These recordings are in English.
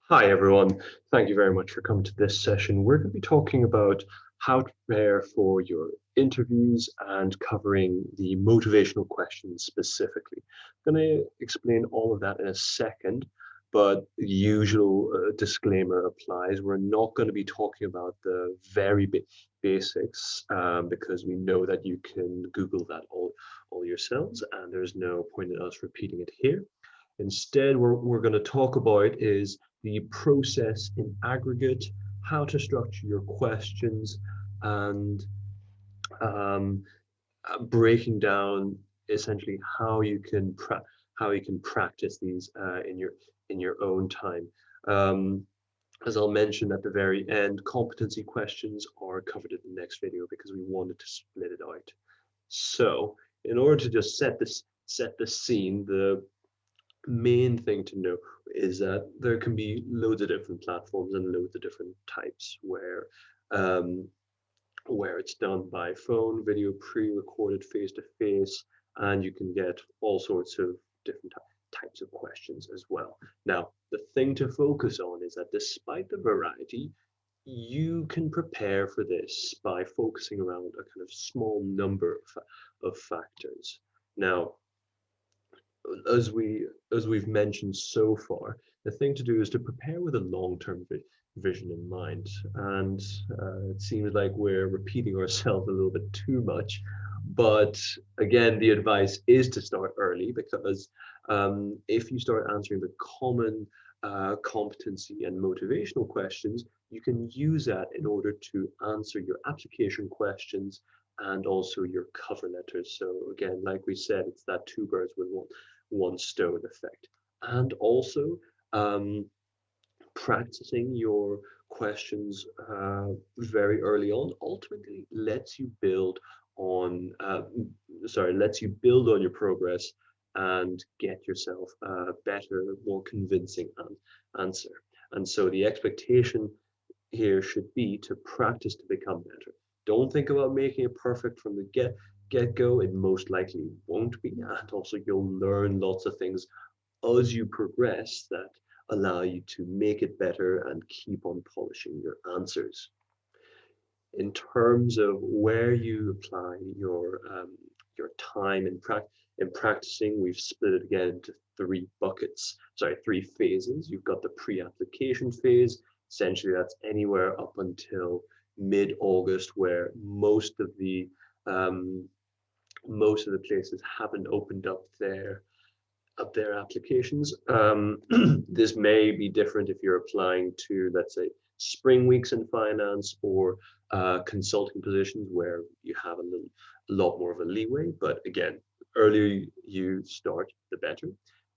Hi, everyone. Thank you very much for coming to this session. We're going to be talking about how to prepare for your interviews and covering the motivational questions specifically. I'm going to explain all of that in a second, but the usual disclaimer applies. We're not going to be talking about the very basics because we know that you can Google that all yourselves, and there's no point in us repeating it here. Instead, what we're going to talk about is the process in aggregate, how to structure your questions, and um, breaking down essentially how you can practice these in your own time. Um, as I'll mention at the very end, competency questions are covered in the next video because we wanted to split it out. So, in order to just set the scene, the main thing to know is that there can be loads of different platforms and loads of different types um, where it's done by phone, video, pre-recorded, face-to-face, and you can get all sorts of different types of questions as well. Now, the thing to focus on is that despite the variety, you can prepare for this by focusing around a kind of small number of factors. Now, as we've mentioned so far, the thing to do is to prepare with a long-term vision in mind. And it seems like we're repeating ourselves a little bit too much. But again, the advice is to start early because if you start answering the common competency and motivational questions, you can use that in order to answer your application questions and also your cover letters. So again, like we said, it's that two birds with one stone effect. And also practicing your questions very early on ultimately lets you build on lets you build on your progress and get yourself a better, more convincing answer. And so the expectation here should be to practice to become better. Don't think about making it perfect from the get go. It most likely won't be, and also you'll learn lots of things as you progress that allow you to make it better and keep on polishing your answers. In terms of where you apply your time in practicing, we've split it again into three phases. You've got the pre-application phase. Essentially, that's anywhere up until mid-August, where most of the places haven't opened up their applications. This may be different if you're applying to, let's say, spring weeks in finance or consulting positions where you have a lot more of a leeway. But again, earlier you start, the better.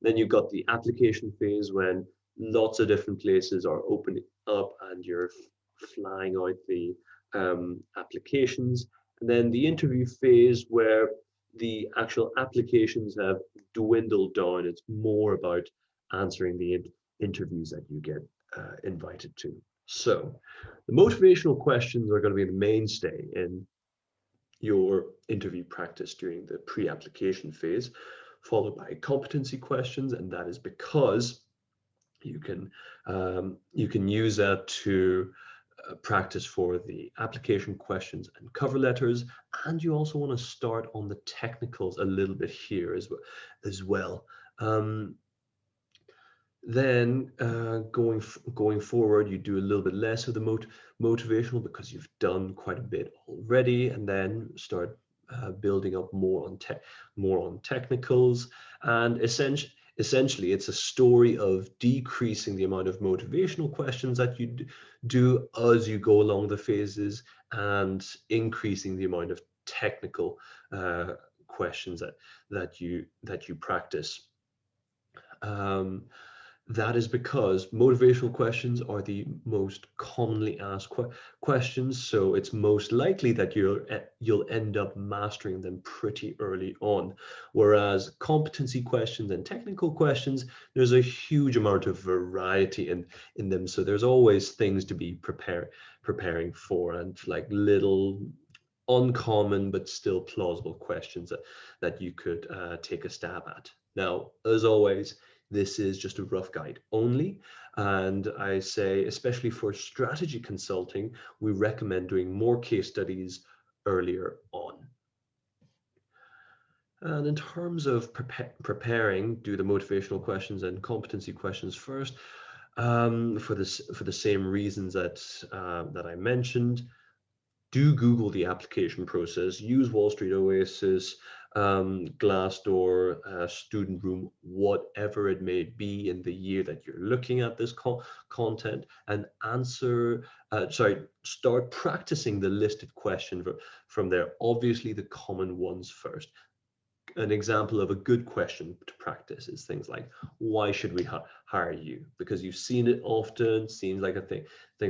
Then you've got the application phase when lots of different places are opening up and you're flying out the applications. And then the interview phase where the actual applications have dwindled down. It's more about answering the interviews that you get invited to. So the motivational questions are going to be the mainstay in your interview practice during the pre-application phase, followed by competency questions, and that is because you can use that to practice for the application questions and cover letters, and you also want to start on the technicals a little bit here as well. Then going forward, you do a little bit less of the motivational because you've done quite a bit already, and then start building up more on technicals. And essentially, it's a story of decreasing the amount of motivational questions that you do as you go along the phases, and increasing the amount of technical questions that you practice. That is because motivational questions are the most commonly asked questions, so it's most likely that you'll end up mastering them pretty early on. Whereas competency questions and technical questions, there's a huge amount of variety in them, so there's always things to be preparing for, and like little uncommon but still plausible questions that you could take a stab at. Now, as always, This is just a rough guide only. And I say, especially for strategy consulting, we recommend doing more case studies earlier on. And in terms of preparing, do the motivational questions and competency questions first, for the same reasons that I mentioned. Do Google the application process, use Wall Street Oasis, Glassdoor, Student Room, whatever it may be in the year that you're looking at this content, and start practicing the listed question from there. Obviously, the common ones first. An example of a good question to practice is things like, why should we hire you? Because you've seen it often, seems like a thing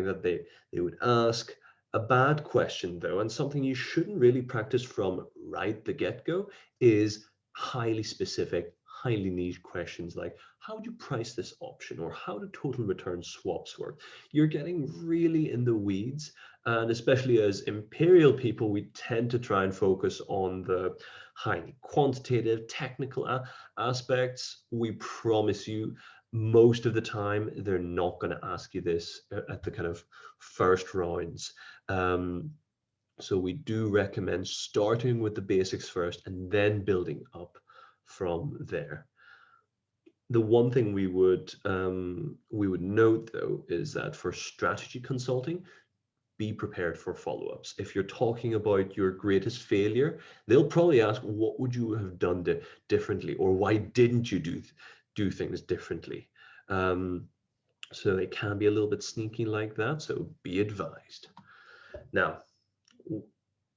that they would ask. A bad question though, and something you shouldn't really practice from right the get-go, is highly specific, highly niche questions like, how do you price this option? Or how do total return swaps work? You're getting really in the weeds, and especially as imperial people, we tend to try and focus on the highly quantitative, technical aspects. We promise you, most of the time, they're not going to ask you this at the kind of first rounds. So we do recommend starting with the basics first and then building up from there. The one thing we would note though is that for strategy consulting, be prepared for follow-ups. If you're talking about your greatest failure, they'll probably ask, what would you have done differently, or why didn't you do things differently? So they can be a little bit sneaky like that, so be advised. Now,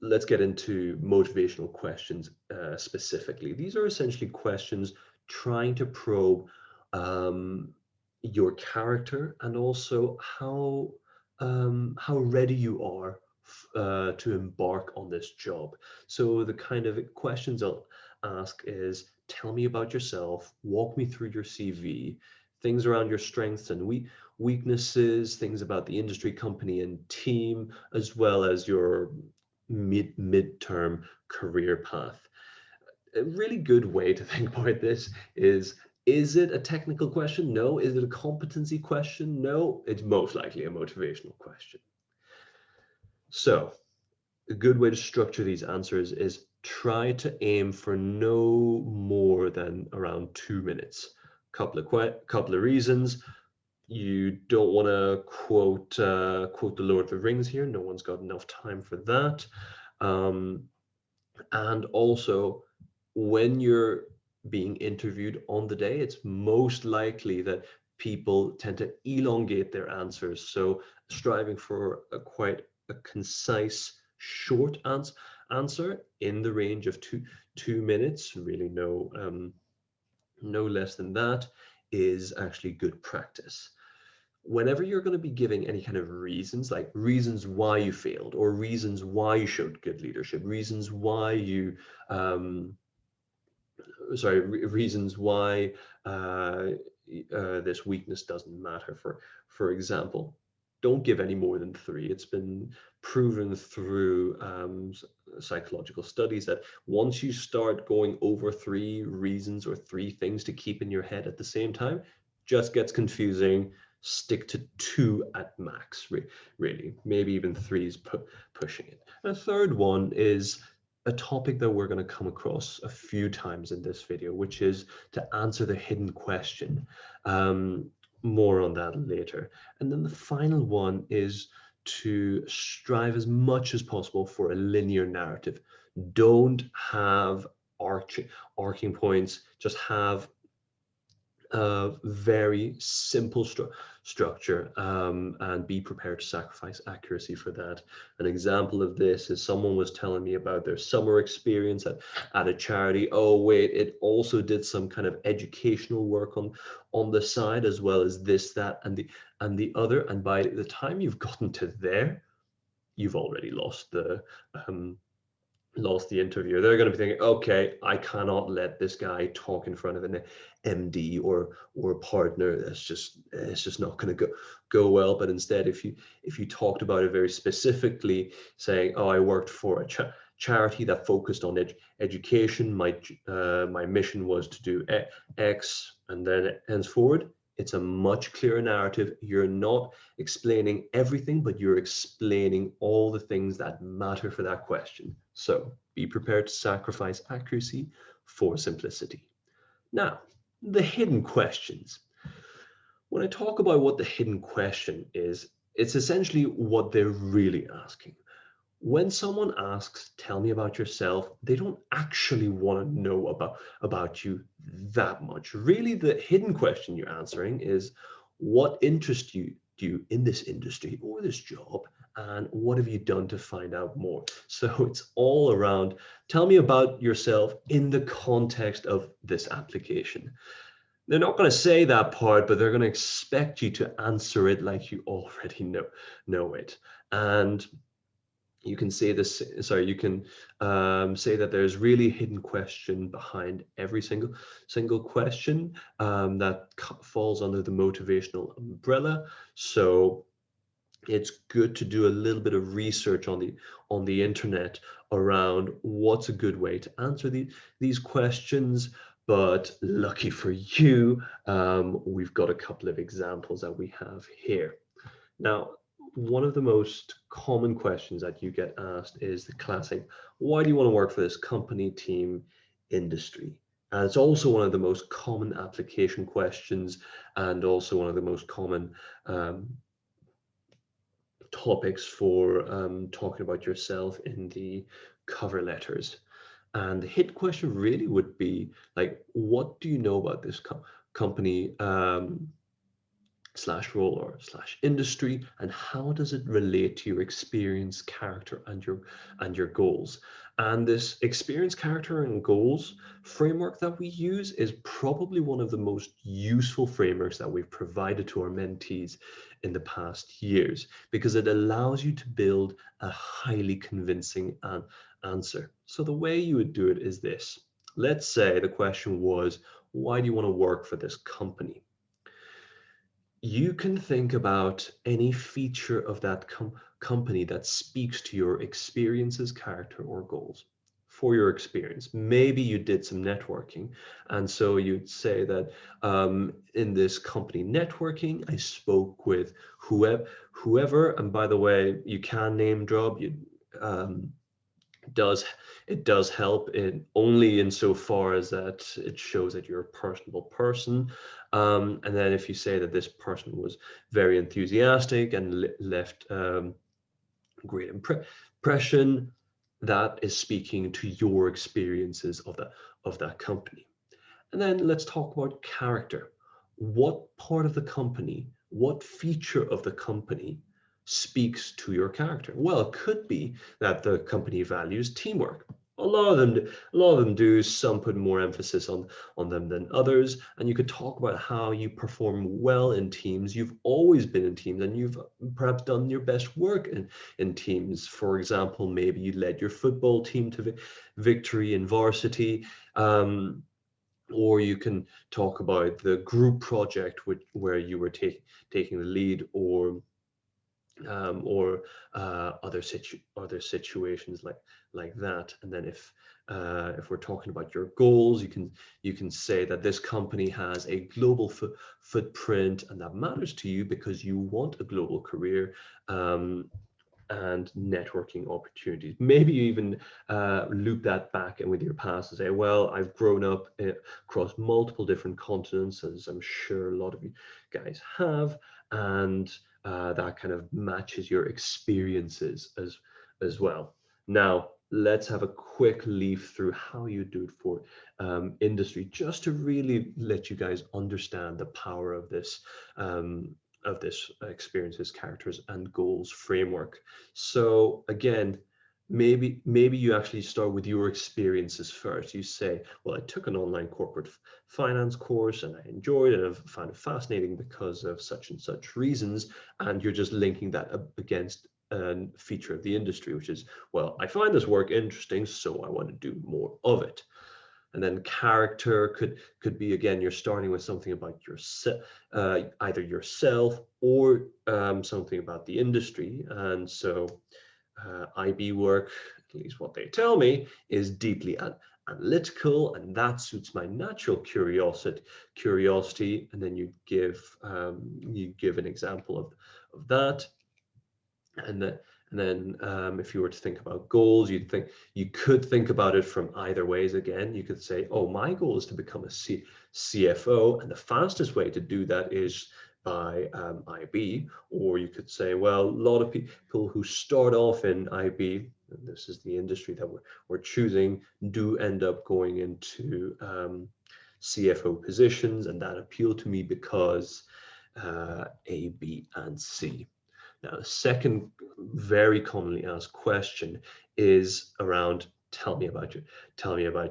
let's get into motivational questions specifically. These are essentially questions trying to probe your character and also how ready you are to embark on this job. So the kind of questions I'll ask is, tell me about yourself, walk me through your CV, things around your strengths and weaknesses, things about the industry, company, and team, as well as your midterm career path. A really good way to think about this is it a technical question? No. Is it a competency question? No. It's most likely a motivational question. So a good way to structure these answers is try to aim for no more than around 2 minutes. Couple of reasons. You don't want to quote the Lord of the Rings here. No one's got enough time for that. And also, when you're being interviewed on the day, it's most likely that people tend to elongate their answers. So striving for quite a concise, short answer in the range of two minutes, really no less than that, is actually good practice. Whenever you're going to be giving any kind of reasons, like reasons why you failed, or reasons why you showed good leadership, reasons why you reasons why this weakness doesn't matter, for example, don't give any more than 3. It's been proven through psychological studies that once you start going over 3 reasons or 3 things to keep in your head at the same time, just gets confusing. Stick to 2 at max, really. Maybe even 3 is pushing it. And a third one is a topic that we're going to come across a few times in this video, which is to answer the hidden question. More on that later. And then the final one is to strive as much as possible for a linear narrative. Don't have arcing points, just have a very simple structure, and be prepared to sacrifice accuracy for that. An example of this is someone was telling me about their summer experience at a charity. Oh wait, it also did some kind of educational work on the side, as well as this, that, and the other. And by the time you've gotten to there, you've already lost the interview. They're going to be thinking, okay, I cannot let this guy talk in front of an MD or partner. It's just not going to go well. But instead, if you talked about it very specifically, saying, oh, I worked for a charity that focused on education. My mission was to do X, and then henceforward, it's a much clearer narrative. You're not explaining everything, but you're explaining all the things that matter for that question. So be prepared to sacrifice accuracy for simplicity. Now, the hidden questions. When I talk about what the hidden question is, it's essentially what they're really asking. When someone asks, tell me about yourself, they don't actually want to know about you that much. Really, the hidden question you're answering is, what interests you in this industry or this job, and what have you done to find out more? So it's all around, tell me about yourself in the context of this application. They're not going to say that part, but they're going to expect you to answer it like you already know it. And you can say this, sorry, you can say that there's really a hidden question behind every single question that falls under the motivational umbrella. So it's good to do a little bit of research on the internet around what's a good way to answer these questions. But lucky for you, we've got a couple of examples that we have here. Now, one of the most common questions that you get asked is the classic, why do you want to work for this company, team, industry? And it's also one of the most common application questions, and also one of the most common topics for talking about yourself in the cover letters. And the hit question really would be like, what do you know about this company slash role or slash industry, and how does it relate to your experience, character, and your goals? And this experience, character, and goals framework that we use is probably one of the most useful frameworks that we've provided to our mentees in the past years, because it allows you to build a highly convincing answer. So the way you would do it is this. Let's say the question was, why do you want to work for this company? You can think about any feature of that company that speaks to your experiences, character, or goals. For your experience, maybe you did some networking, and so you'd say that in this company networking, I spoke with whoever, and by the way, you can name drop. Um, does it does help in only insofar as that it shows that you're a personable person, and then if you say that this person was very enthusiastic and left great impression, that is speaking to your experiences of that company. And then let's talk about character. What part of the company, what feature of the company speaks to your character? Well, it could be that the company values teamwork. A lot of them do. Some put more emphasis on them than others. And you could talk about how you perform well in teams. You've always been in teams, and you've perhaps done your best work in teams. For example, maybe you led your football team to victory in varsity. Or you can talk about the group project where you were taking the lead, or other situations like that. And then if we're talking about your goals, you can say that this company has a global footprint, and that matters to you because you want a global career. And networking opportunities. Maybe you even loop that back in with your past and say, well, I've grown up across multiple different continents, as I'm sure a lot of you guys have, and that kind of matches your experiences as well. Now, let's have a quick leaf through how you do it for industry, just to really let you guys understand the power of this experiences, characters, and goals framework. So again, maybe you actually start with your experiences first. You say, well, I took an online corporate finance course and I enjoyed it, and I found it fascinating because of such and such reasons. And you're just linking that up against a feature of the industry, which is, well, I find this work interesting, so I want to do more of it. And then character could be, again, you're starting with something about yourself, either yourself or something about the industry. And so IB work, at least what they tell me, is deeply analytical, and that suits my natural curiosity. And then you give an example of that. And then if you were to think about goals, you could think about it from either ways. Again, you could say, oh, my goal is to become a CFO, and the fastest way to do that is by IB. Or you could say, well, a lot of people who start off in IB, and this is the industry that we're choosing, do end up going into CFO positions, and that appealed to me because A, B, and C. Now, the second very commonly asked question is around tell me about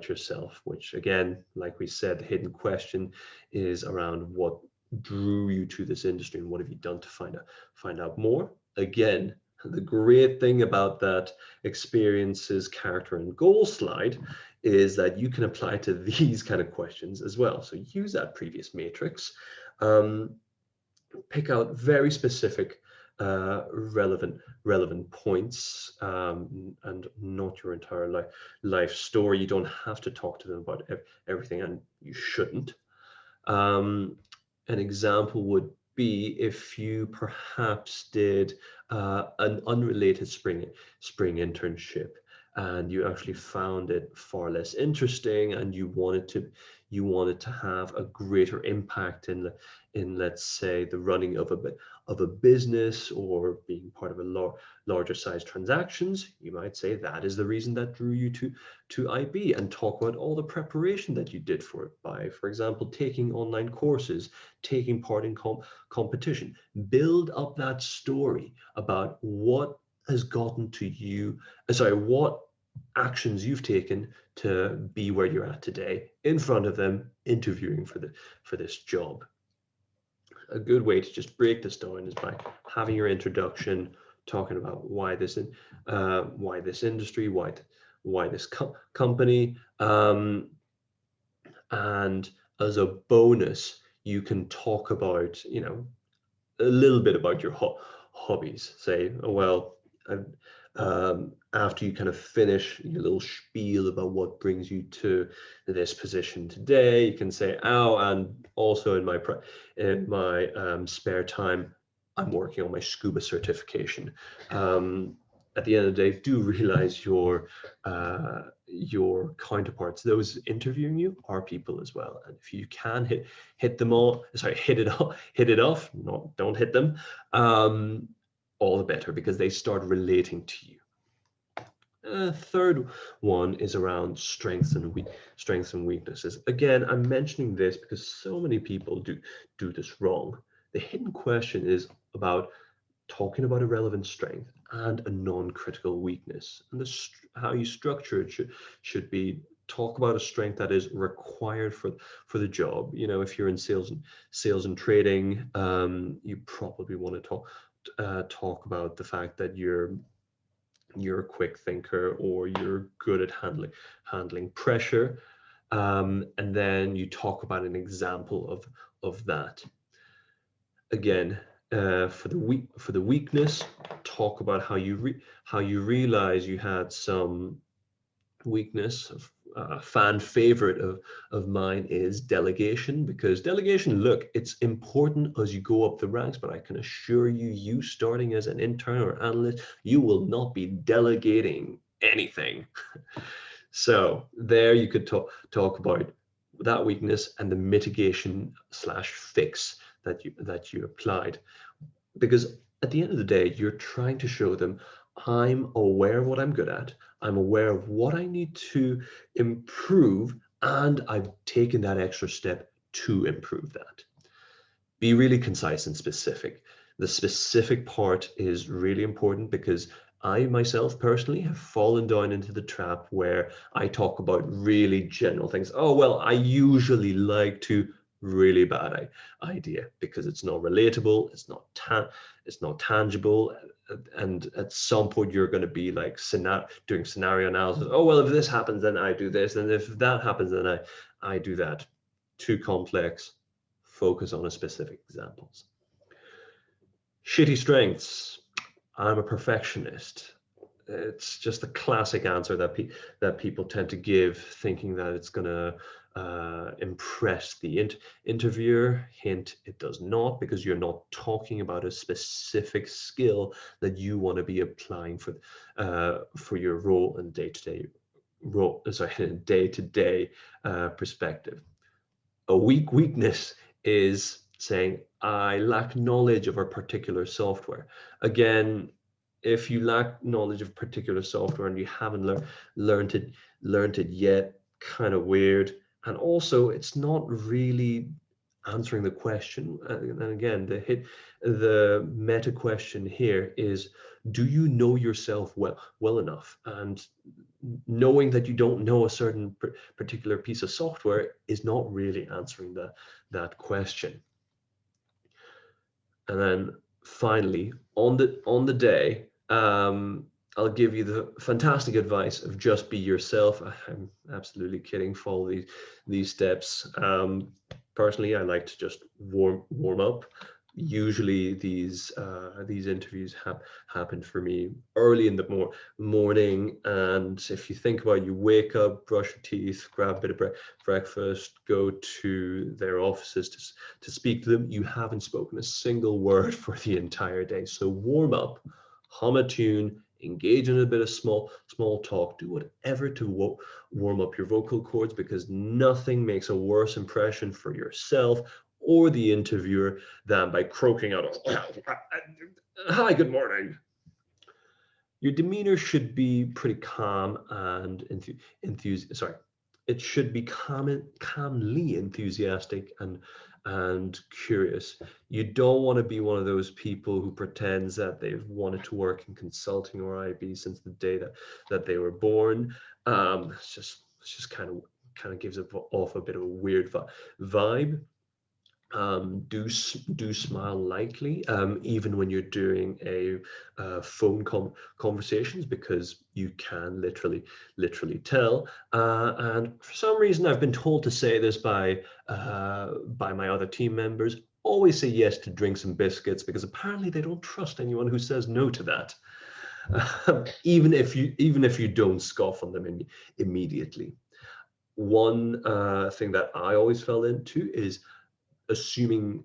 yourself, which again, like we said, the hidden question is around what drew you to this industry and what have you done to find out more. Again, the great thing about that experiences, character, and goal slide is that you can apply to these kind of questions as well. So use that previous matrix, pick out very specific relevant points, and not your entire life story. You don't have to talk to them about everything, and you shouldn't. An example would be if you perhaps did an unrelated spring internship, and you actually found it far less interesting, and you wanted to have a greater impact in let's say the running of a business or being part of a larger size transactions. You might say that is the reason that drew you to IB, and talk about all the preparation that you did for it by, for example, taking online courses, taking part in competition. Build up that story about what has gotten to you, what actions you've taken to be where you're at today in front of them interviewing for this job. A good way to just break this down is by having your introduction, talking about why this industry, why this company, and as a bonus, you can talk about a little bit about your hobbies. Say, oh, well, after you kind of finish your little spiel about what brings you to this position today, you can say, oh, and also in my spare time, I'm working on my scuba certification. At the end of the day, do realize your counterparts, those interviewing you, are people as well. And if you can hit it off, don't hit them, all the better, because they start relating to you. Third one is around strengths and weaknesses. Again, I'm mentioning this because so many people do this wrong. The hidden question is about talking about a relevant strength and a non-critical weakness, and how you structure it should be talk about a strength that is required for the job. If you're in sales and trading, you probably want to talk about the fact that you're a quick thinker, or you're good at handling pressure, and then you talk about an example of that. Again, for the weakness, talk about how you realize you had some weakness. A fan favorite of mine is delegation, because delegation, look, it's important as you go up the ranks, but I can assure you starting as an intern or analyst, you will not be delegating anything. So there you could talk about that weakness and the mitigation / fix that you applied, because at the end of the day, you're trying to show them, I'm aware of what I'm good at, I'm aware of what I need to improve, and I've taken that extra step to improve that. Be really concise and specific. The specific part is really important, because I myself personally have fallen down into the trap where I talk about really general things. Oh, well, I usually like to, really bad idea, because it's not relatable, it's not tangible, and at some point you're going to be like doing scenario analysis. Oh, well, if this happens, then I do this, and if that happens, then I do that. Too complex. Focus on a specific examples. Shitty strengths. I'm a perfectionist. it's just a classic answer that people tend to give, thinking that it's going to impress the interviewer. Hint, it does not, because you're not talking about a specific skill that you want to be applying for your role and day-to-day role, sorry, day-to-day perspective. A weakness is saying, I lack knowledge of a particular software. Again, if you lack knowledge of particular software and you haven't learned it yet, kind of weird. And also, it's not really answering the question. And again, the meta question here is, do you know yourself well enough? And knowing that you don't know a certain particular piece of software is not really answering that question. And then finally, on the day, I'll give you the fantastic advice of just be yourself. I'm absolutely kidding. Follow these steps. Personally, I like to just warm up. Usually these interviews happen for me early in the morning, and if you think about it, you wake up, brush your teeth, grab a bit of breakfast, go to their offices to speak to them. You haven't spoken a single word for the entire day. So warm up, hum a tune, engage in a bit of small talk, do whatever to warm up your vocal cords, because nothing makes a worse impression for yourself or the interviewer than by croaking out, hi, good morning. Your demeanor should be pretty calm and it should be calmly enthusiastic and curious. You don't want to be one of those people who pretends that they've wanted to work in consulting or IB since the day that they were born. It's just kind of gives off a bit of a weird vibe. Do smile lightly, even when you're doing a phone conversations, because you can literally tell. And for some reason, I've been told to say this by my other team members. Always say yes to drinks and biscuits, because apparently they don't trust anyone who says no to that. Even if you don't scoff on them immediately. One thing that I always fell into is assuming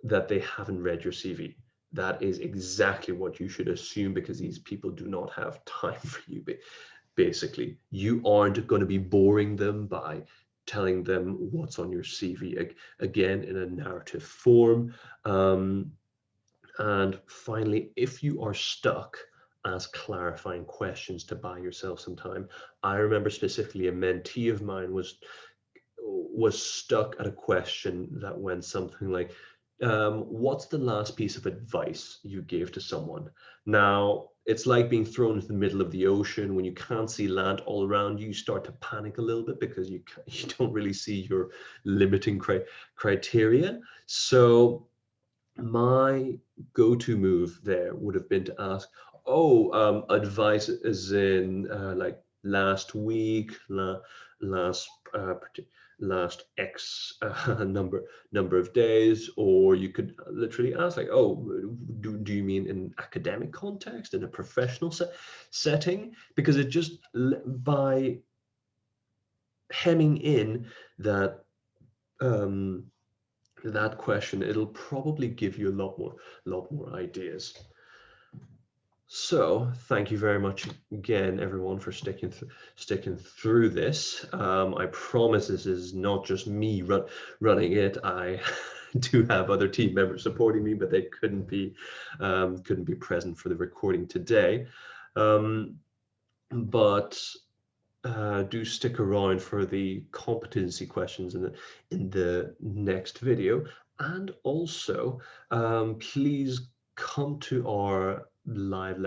that they haven't read your CV. That is exactly what you should assume, because these people do not have time for you. Basically, you aren't going to be boring them by telling them what's on your CV, again, in a narrative form. And finally, if you are stuck, ask clarifying questions to buy yourself some time. I remember specifically a mentee of mine was stuck at a question that went something like, what's the last piece of advice you gave to someone? Now, it's like being thrown into the middle of the ocean. When you can't see land all around you, start to panic a little bit, because you don't really see your limiting criteria. So my go-to move there would have been to ask, advice as in like last week, last last X number of days. Or you could literally ask like, do you mean in academic context, in a professional setting? Because it just, by hemming in that that question, it'll probably give you a lot more ideas. So thank you very much again, everyone, for sticking through this. I promise this is not just me running it. I do have other team members supporting me, but they couldn't be present for the recording today. But do stick around for the competency questions in the next video. And also, please come to our live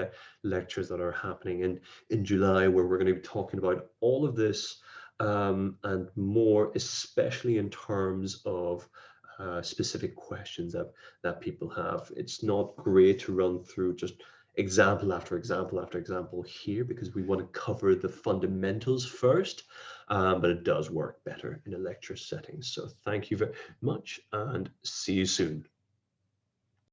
lectures that are happening in July, where we're going to be talking about all of this and more, especially in terms of specific questions that people have. It's not great to run through just example after example after example here, because we want to cover the fundamentals first, but it does work better in a lecture setting. So thank you very much, and see you soon.